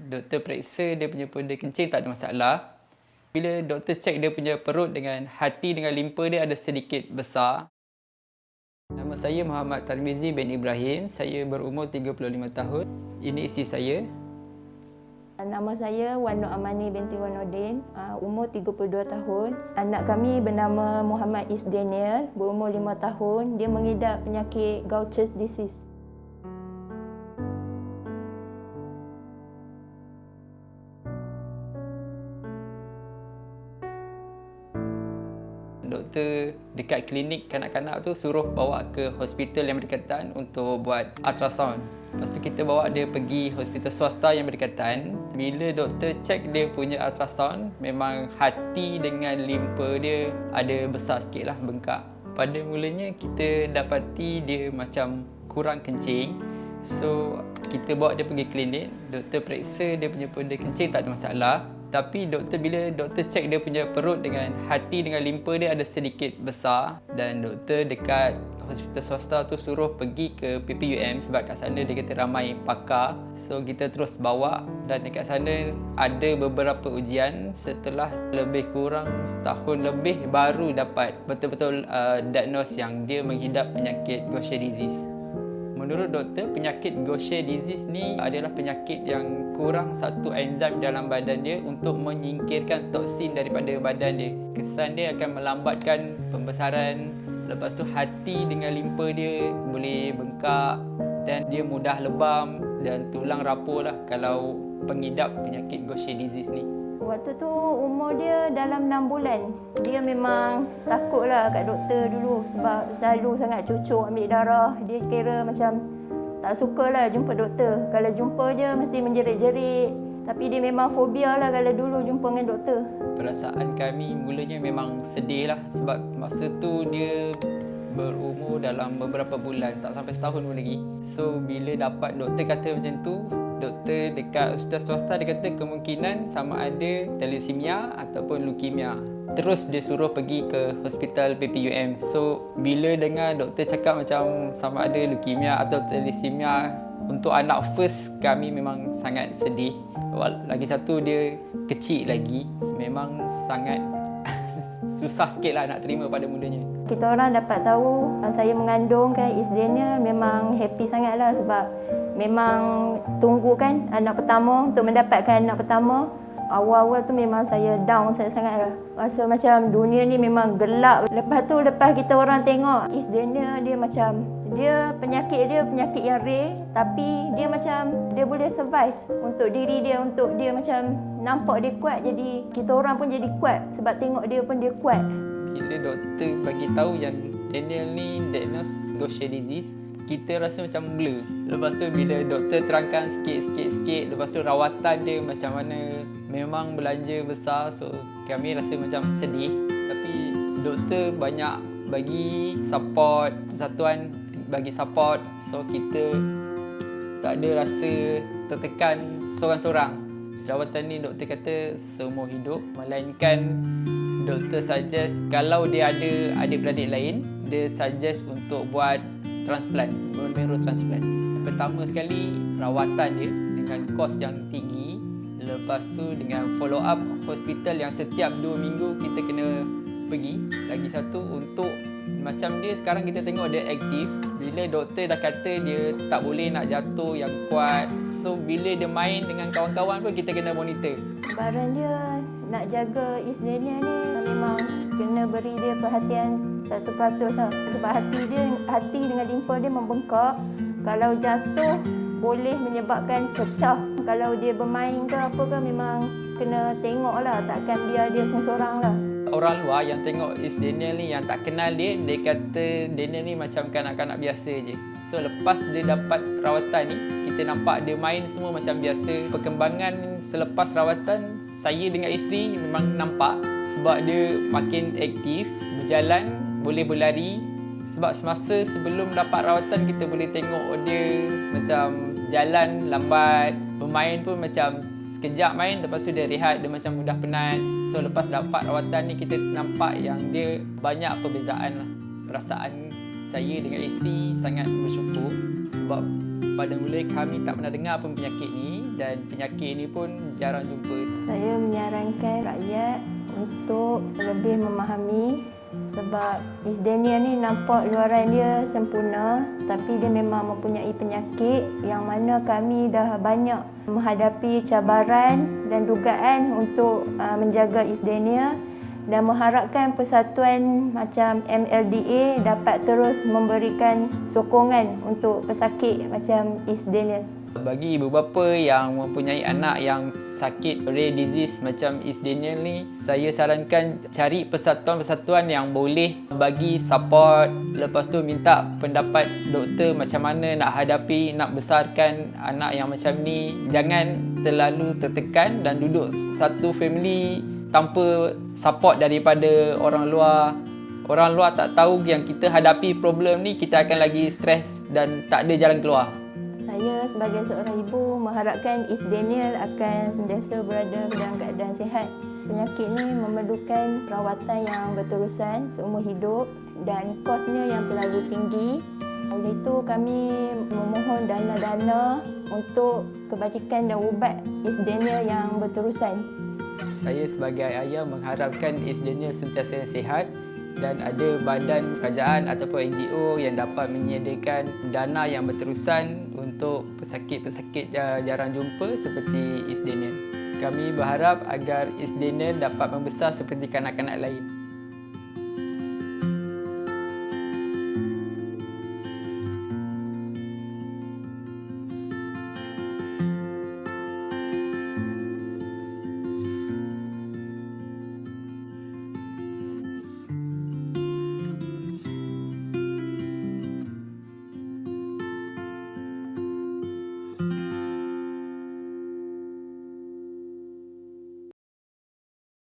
Doktor periksa dia punya punda kencing tak ada masalah. Bila doktor cek dia punya perut dengan hati dengan limpa dia ada sedikit besar. Nama saya Muhammad Tarmizi bin Ibrahim. Saya berumur 35 tahun. Ini isteri saya. Nama saya Wan Nur Amani binti Wanuddin, umur 32 tahun. Anak kami bernama Muhammad Isdaniel, berumur 5 tahun. Dia mengidap penyakit Gaucher's disease. Doktor dekat klinik kanak-kanak tu suruh bawa ke hospital yang berdekatan untuk buat ultrasound. Lepas tu kita bawa dia pergi hospital swasta yang berdekatan. Bila doktor cek dia punya ultrasound, memang hati dengan limpa dia ada besar sikit lah, bengkak. Pada mulanya kita dapati dia macam kurang kencing. So kita bawa dia pergi klinik, doktor periksa dia punya punda kencing tak ada masalah. Tapi bila doktor cek dia punya perut dengan hati dengan limpa dia ada sedikit besar, dan doktor dekat hospital swasta tu suruh pergi ke PPUM sebab kat sana dia kata ramai pakar. So kita terus bawa, dan dekat sana ada beberapa ujian. Setelah lebih kurang setahun lebih baru dapat betul-betul diagnose yang dia menghidap penyakit Gaucher disease. Menurut doktor, penyakit Gaucher disease ni adalah penyakit yang kurang satu enzim dalam badan dia untuk menyingkirkan toksin daripada badan dia. Kesan dia akan melambatkan pembesaran. Lepas tu hati dengan limpa dia boleh bengkak dan dia mudah lebam dan tulang rapuh lah kalau pengidap penyakit Gaucher disease ni. Waktu tu umur dia dalam 6 bulan. Dia memang takutlah kat doktor dulu sebab selalu sangat cucuk ambil darah. Dia kira macam tak sukalah jumpa doktor. Kalau jumpa je mesti menjerit-jerit. Tapi dia memang fobia lah kalau dulu jumpa dengan doktor. Perasaan kami mulanya memang sedih lah sebab masa tu dia berumur dalam beberapa bulan, tak sampai setahun pun lagi. So bila dapat doktor kata macam tu, doktor dekat hospital swasta dia kata kemungkinan sama ada thalassemia ataupun leukemia. Terus dia suruh pergi ke hospital PPUM. So bila dengar doktor cakap macam sama ada leukemia atau thalassemia untuk anak first, kami memang sangat sedih. Lagi satu dia kecil lagi. Memang sangat susah sikit lah nak terima pada mudanya. Kita orang dapat tahu saya mengandung kan Isdaniel, memang happy sangat lah sebab memang tunggu kan anak pertama, untuk mendapatkan anak pertama. Awal-awal tu memang saya down sangat lah. Rasa macam dunia ni memang gelap. Lepas kita orang tengok Isdaniel, dia macam penyakit yang rare, tapi dia macam dia boleh survive untuk diri dia, untuk dia macam nampak dia kuat. Jadi kita orang pun jadi kuat sebab tengok dia pun dia kuat. Bila doktor bagi tahu yang Daniel ni diagnose Gaucher disease, kita rasa macam blur. Lepas tu bila doktor terangkan sikit, lepas tu rawatan dia macam mana, memang belanja besar. So kami rasa macam sedih. Tapi doktor banyak bagi support, persatuan bagi support. So kita tak ada rasa tertekan seorang-seorang. Rawatan ni doktor kata seumur hidup, melainkan doktor suggest kalau dia ada adik-beradik lain, dia suggest untuk buat transplant, bone marrow transplant. Pertama sekali rawatan dia dengan kos yang tinggi. Lepas tu dengan follow up hospital yang setiap 2 minggu kita kena pergi. Lagi satu untuk macam dia sekarang kita tengok dia aktif. Bila doktor dah kata dia tak boleh nak jatuh yang kuat. So bila dia main dengan kawan-kawan pun kita kena monitor. Baran dia nak jaga Isdaniel ni memang kena beri dia perhatian 100% lah. Sebab hati dengan limpa dia membengkak. Kalau jatuh boleh menyebabkan pecah. Kalau dia bermain ke apa ke memang kena tengok lah. Takkan biar dia seorang-seorang lah. Orang luar yang tengok Isdaniel ni, yang tak kenal dia kata Daniel ni macam kanak-kanak biasa je. So lepas dia dapat rawatan ni, kita nampak dia main semua macam biasa. Perkembangan selepas rawatan, saya dengan isteri memang nampak sebab dia makin aktif, berjalan, boleh berlari. Sebab semasa sebelum dapat rawatan kita boleh tengok dia macam jalan lambat, bermain pun macam sekejap main, lepas tu dia rehat, dia macam mudah penat. So lepas dapat rawatan ni kita nampak yang dia banyak perbezaan lah. Perasaan saya dengan isteri sangat bersyukur sebab Pada mula kami tak pernah dengar pun penyakit ni dan penyakit ni pun jarang jumpa. Saya menyarankan rakyat untuk lebih memahami sebab Isdenia ni nampak luaran dia sempurna tapi dia memang mempunyai penyakit yang mana kami dah banyak menghadapi cabaran dan dugaan untuk menjaga Isdenia dan mengharapkan persatuan macam MLDA dapat terus memberikan sokongan untuk pesakit macam Isdenia. Bagi ibu bapa yang mempunyai anak yang sakit rare disease macam Isdenia ni, saya sarankan cari persatuan-persatuan yang boleh bagi support. Lepas tu minta pendapat doktor macam mana nak hadapi, nak besarkan anak yang macam ni. Jangan terlalu tertekan dan duduk satu family tanpa support daripada orang luar. Orang luar tak tahu yang kita hadapi problem ni, kita akan lagi stres dan tak ada jalan keluar. Saya sebagai seorang ibu mengharapkan Isdenia akan sentiasa berada dalam keadaan sihat. Penyakit ini memerlukan perawatan yang berterusan seumur hidup dan kosnya yang terlalu tinggi. Oleh itu kami memohon dana-dana untuk kebajikan dan ubat Isdenia yang berterusan. Saya sebagai ayah mengharapkan Isdenia sentiasa sihat dan ada badan kerajaan ataupun NGO yang dapat menyediakan dana yang berterusan untuk pesakit-pesakit jarang jumpa seperti Isdenia. Kami berharap agar Isdenia dapat membesar seperti kanak-kanak lain.